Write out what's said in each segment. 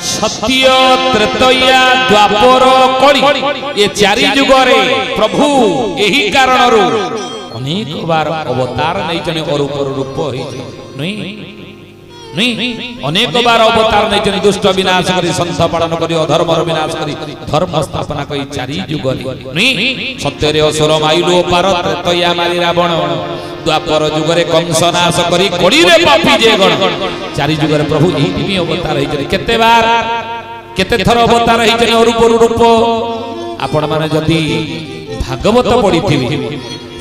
सत्य त्रेतया द्वापर कली ये चारि जुगरे प्रभु यही कारण अनेक बार अवतार नहीं जने अरूप रूप नहीं अनेक बार अवतार नहीं जने दुष्ट विनाश करी संत पालन करी अधर्म विनाश करी धर्म स्थापना करी चारि जुगरे नहीं सत्य रे असुर माइलु पार त्रेतया मारी रावण द्वापर जुगरे कंस नाश करी कड़ी रे पापी जे गण चारि जुगरे प्रभु एही अवतार है जने केते बार केते थर अवतार है जने अरूप रूप आपण माने जदी भागवत पढ़ी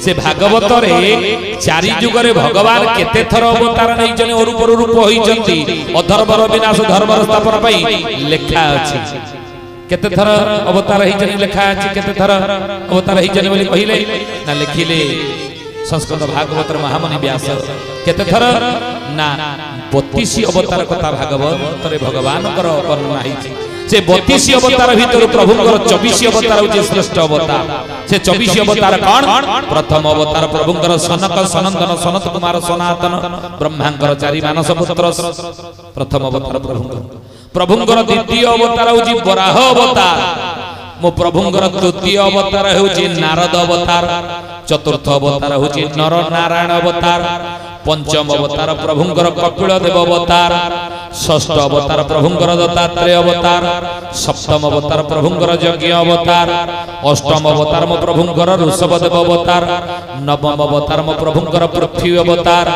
से भागवत रे चारि जुगरे भगवान केते थर अवतार नहीं जने अरूप रूप होइचंती अधर्मर विनाश धर्मर स्थापना पई लेखा अछि केते थर अवतार है जने लेखा अछि केते थर अवतार है जने बोली कहिले ना लिखिले संस्कृत भागवत महामुनि व्यास केते थर ना 32 अवतार कथा भागवत रे भगवान कर वर्णना हिची से 32 अवतार भीतर प्रभुंकर 24 अवतार होचे श्रेष्ठ अवतार से 24 अवतार कोन प्रथम अवतार प्रभुंकर सनक सनंदन सनत कुमार सनातन ब्रह्मांकर चारि मानस पुत्र प्रथम अवतार प्रभुंकर द्वितीय अवतार होची वराह अवतार मो प्रभुंकर तृतीय अवतार होची नारद अवतार चतुर्थ अवतार होची नर नारायण अवतार पंचम अवतार प्रभुंकर कपिल देव अवतार षष्ठ अवतार प्रभुंकर दत्तात्रेय अवतार सप्तम अवतार प्रभुंकर यज्ञ अवतार अष्टम अवतार मो प्रभुंकर ऋषभदेव अवतार नवम अवतार मो प्रभुंकर पृथ्वी अवतार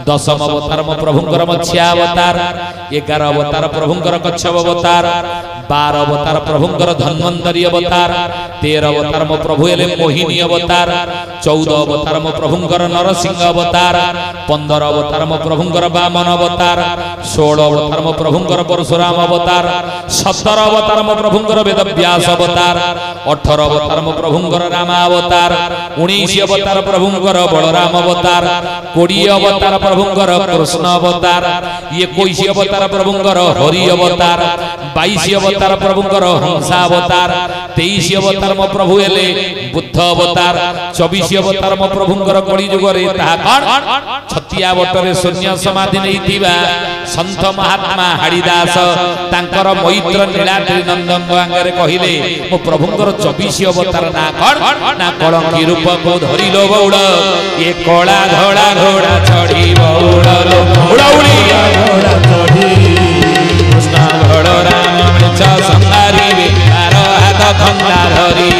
दशम अवतार मो प्रभुंकर मत्स्य अवतार 11 अवतार प्रभुंकर कच्छप अवतार 12 अवतार प्रभुंकर धन्वंतरी अवतार 13 अवतार मो प्रभु एले मोहिनी अवतार 14 अवतार मो प्रभुंकर नरसिंह अवतार 15 अवतार मो प्रभुंकर वामन अवतार 16 अवतार मो प्रभुंकर परशुराम अवतार 17 अवतार मो प्रभुंकर वेदव्यास अवतार 18 अवतार मो प्रभुंकर राम अवतार 19 अवतार प्रभुंकर बलराम अवतार 20 अवतार प्रभुंकर कृष्ण अवतार 21 अवतार प्रभुंकर हरि अवतार 22 अवतार प्रभुंकर हंस अवतार 23 अवतार मो प्रभु एले बुद्ध अवतार 24 अवतार मो प्रभुंकर कली जुगरे ताहा कोन छतिया बटरे शून्य समाधि नहीं थिबा संत महात्मा हरिदास तांकर मैत्र नीलाद्रि नंदन आंगरे कहिले मो प्रभुंकर 24 अवतार ना कोन ना कलंकी रूप को धरिलो बौड़ ये कला धड़ा घोड़ा चढ़ी बौड़ लो उड़ाउड़ी घोड़ा चढ़ी कृष्ण घोड़ राम मृछ संहारी वे 12 हाथ खंडा धरी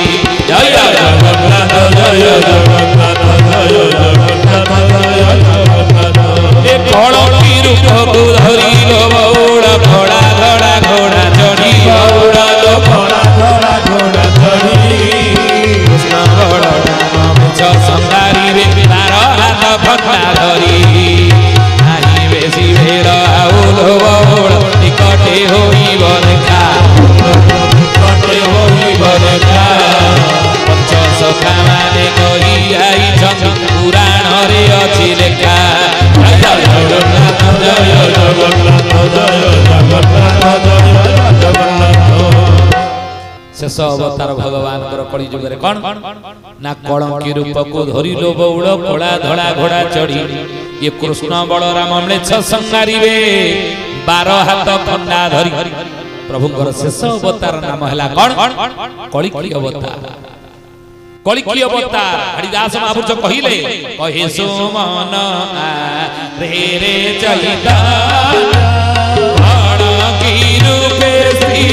जय जगन्नाथ जय जगन्नाथ जय जगन्नाथ जय जगन्नाथ ए कलंकी रूप को धरिलो बौड़ घोड़ा घोड़ा घोड़ा चढ़ी बौड़ लो घोड़ा घोड़ा घोड़ा चढ़ी कृष्ण घोड़ राम मृछ संहारी वे 12 हाथ खंडा धरी आई बेसी भेर आउल बौड़ निकटे होई बरखा निकटे होई बरखा पंच सखा माने कही आई छन पुराण रे अछि लेखा जय जगन्नाथ जय जगन्नाथ जय जगन्नाथ जय जगन्नाथ शेष अवतार भगवान कली जुगरे कोन ना कलंकी रूप को धरिलो बौड़ कला धड़ा घोड़ा चढ़ी ये कृष्ण बलराम मृछ संहारिबे 12 हाथ खंडा धरी प्रभुंकर शेष अवतार नाम हला कोन कलिकी अवतार कलिकी अवतार हरिदास महापुरुष कहिले कहे सुमन रे रे चैता कलकी रूपे श्री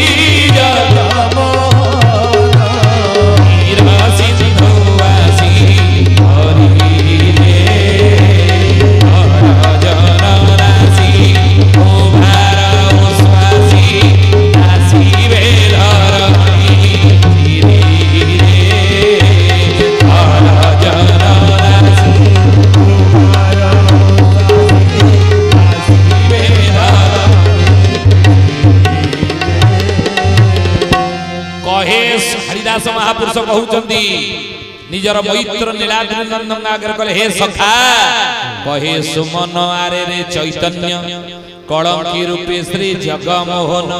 महापुरुष कहउचंदी निजर मैत्र नीलाद्रि नंदन आगे कहले हे सखा कहे सुमन आरे रे चैतन्य कलंकी रूपे श्री जगमोहन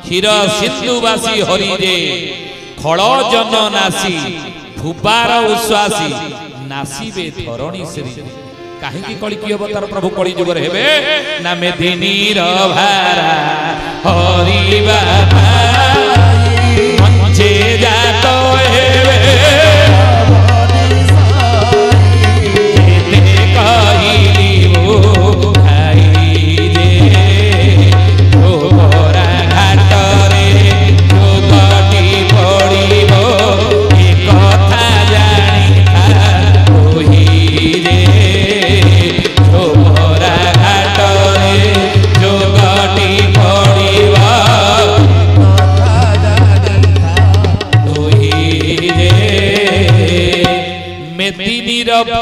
क्षीर सिंधुवासी हरि रे खल जन नासी भूपार उश्वासी नासीबे धरणी श्री कहीं कली की अवतार प्रभु कली जुग हेबे ना मेदिनी भारा हरिबा मंचे जात हेबे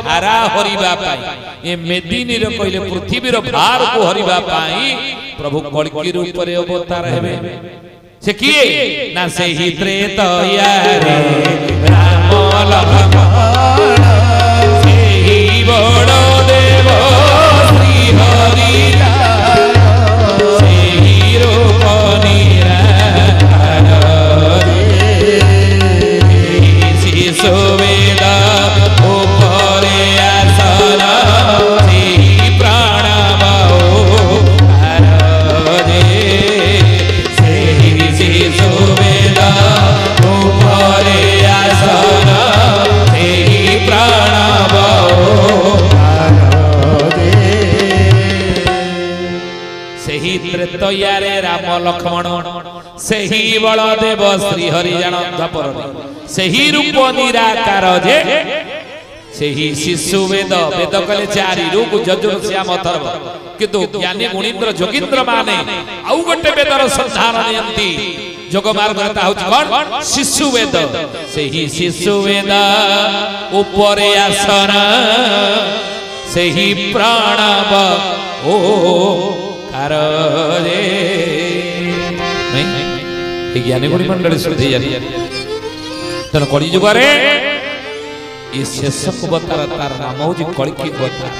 भारा हरिबा पाई ये मेदिनी रो कहले पृथ्वी रो भार को हरिबा पाई प्रभु कल्की रूप रे अवतार हेबे से किए ना से ही त्रेतया रे राम लक्ष्मण से ही बड़ देव श्री हरि से ही रूप निराकार शिशु वेदा त्रेतयारे राम लक्ष्मण से ही बलदेव श्री हरि जान से ही रूप निराकार जे से ही शिशु वेद वेद कले चारि रूप जजुर श्याम अथर्व किंतु ज्ञानी गुणीन्द्र जोगीन्द्र माने आउ गोटे वेदर संधान नियंती जोग मार्ग ता होछ कोन शिशु वेद से ही शिशु वेद ऊपर आसन से ही प्राणव ओ नहीं ज्ञानी गुणी मंडली श्रुति तेना कली जुगे ये शेष अवतार तार नाम हूँ कल्की अवतार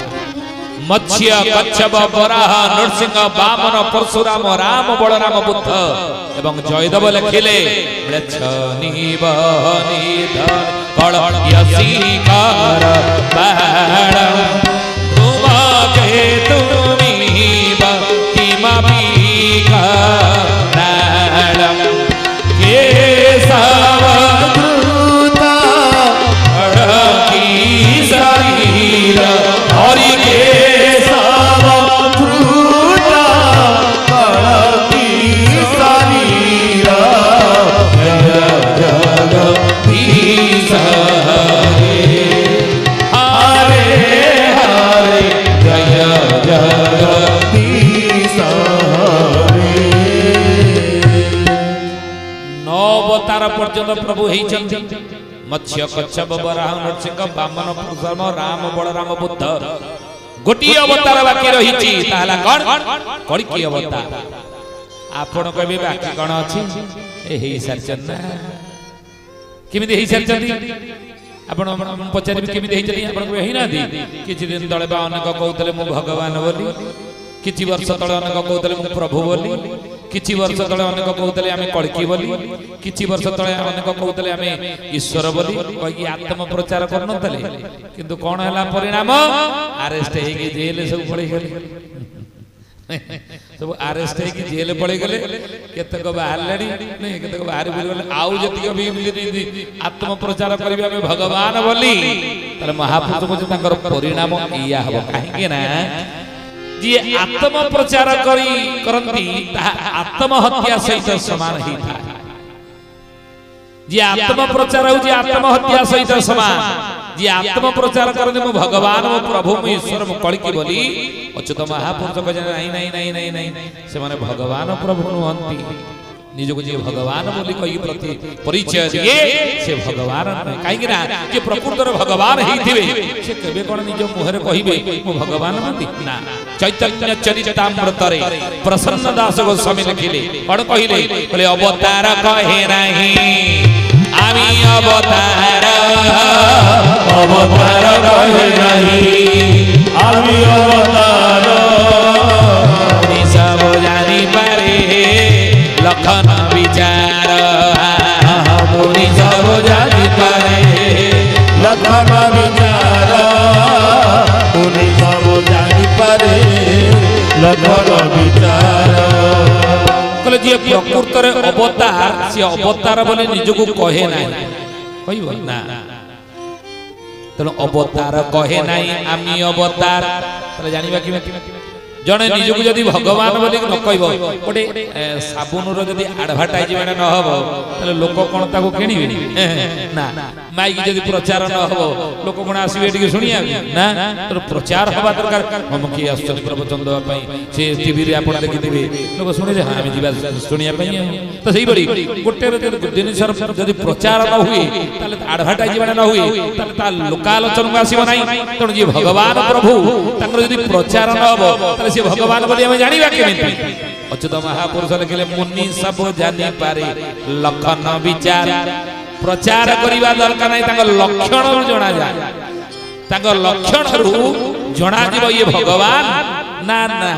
मत्स्य कच्छप वराह नृसिंह वामन परशुराम राम बलराम बुद्ध एवं जयदेव लिखिले प्रभु मत्स्य कच्छप वराह नृसिंह वामन परशुराम राम बलराम बुद्ध गोटी अवतार बाकी रही कल्की अवतार आपण कहबे बाकी कौन अच्छी केमिति हेई सारचंदी आपण पचारि केमिति हेई चली आपण हेई ना दी किछि दिन तळे बा अनेक कहउतले मु भगवान बोली किछि वर्ष तळे अनेक कहउतले मु प्रभु बोली किछि वर्ष तळे अनेक कहउतले आमे कल्की बोली किछि वर्ष तळे अनेक कहउतले आमे ईश्वर बोली कहि आत्म प्रचार करनतले किंतु कोन हला परिणाम अरेस्ट हेगी जेल सब पड़े गेले सब अरेस्ट हेगी जेल पड़े गेले केतक बाहरलेनी नहीं केतक बाहर बुली गेले आउ जति भी आत्म प्रचार करबे आमे भगवान बोली तले महापुरुष को तांकर परिणाम इया हबो काहे ना जे आत्म प्रचार करती आत्महत्या सहित समान ही था जे आत्म प्रचार हो आत्महत्या सहित समान जे आत्म प्रचार करते मु भगवान मु प्रभु मु ईश्वर मु कल्की बोली अच्युत महापुरुष कहे नहीं नहीं नहीं नहीं नहीं से माने भगवान प्रभु नुहंती निजको जे भगवान बोली कही प्रति परिचय दिए से भगवान काहे ना जे प्रकृतर भगवान हिथिबे से केबे कोन निज मुहरे कहिबे मु भगवान मानती ना चैतन्य चरितामृत रे प्रसन्न दास गोस्वामी लिखिले कोन कहिले बोले अवतार कहे नाही आमी अवतार अवतार कहे नाही आमी अवतार सब जानी पारे लखन विचार मुनि सब जानी पारे लखन विचार मुनि सब लखन विचार कहले जी प्रकृत रे अवतार से अवतार बोले निजको कहे नाही कहबो ना तनो अवतार कहे नाही आमी अवतार तले जानिबा कि जने निजको जदी भगवान बोली न कहबो गोटे साबुन रो जदी एडवर्टाइज माने न हबो तले लोक कोन ताको किनिबे ना माइक जदी प्रचार न हबो लोक कोन आसीबे एटी सुनिया ना तो प्रचार हबा दरकार हम की आश्चर्य प्रवचन दवा पई से टीवी रे आपण देखि दिबे लोक सुनि रे हां हम जीवा सुनिया पई तो सही बड़ी गोटे दिन सर जदी प्रचार न हुए तले एडवर्टाइज माने न हुए तले ता लोकालोचन को आसीबो नाही तो जे भगवान प्रभु ताकर जदी प्रचार न हबो तले से भगवान बोली हमें जानिबा केमिति अच्युत महापुरुष लिखिले मुनि सब जानि पारे लखन विचार प्रचार करिबा दरकार नै तांग लक्षण जणा जाय तांग लक्षण रु जणा दिबो ये भगवान ना ना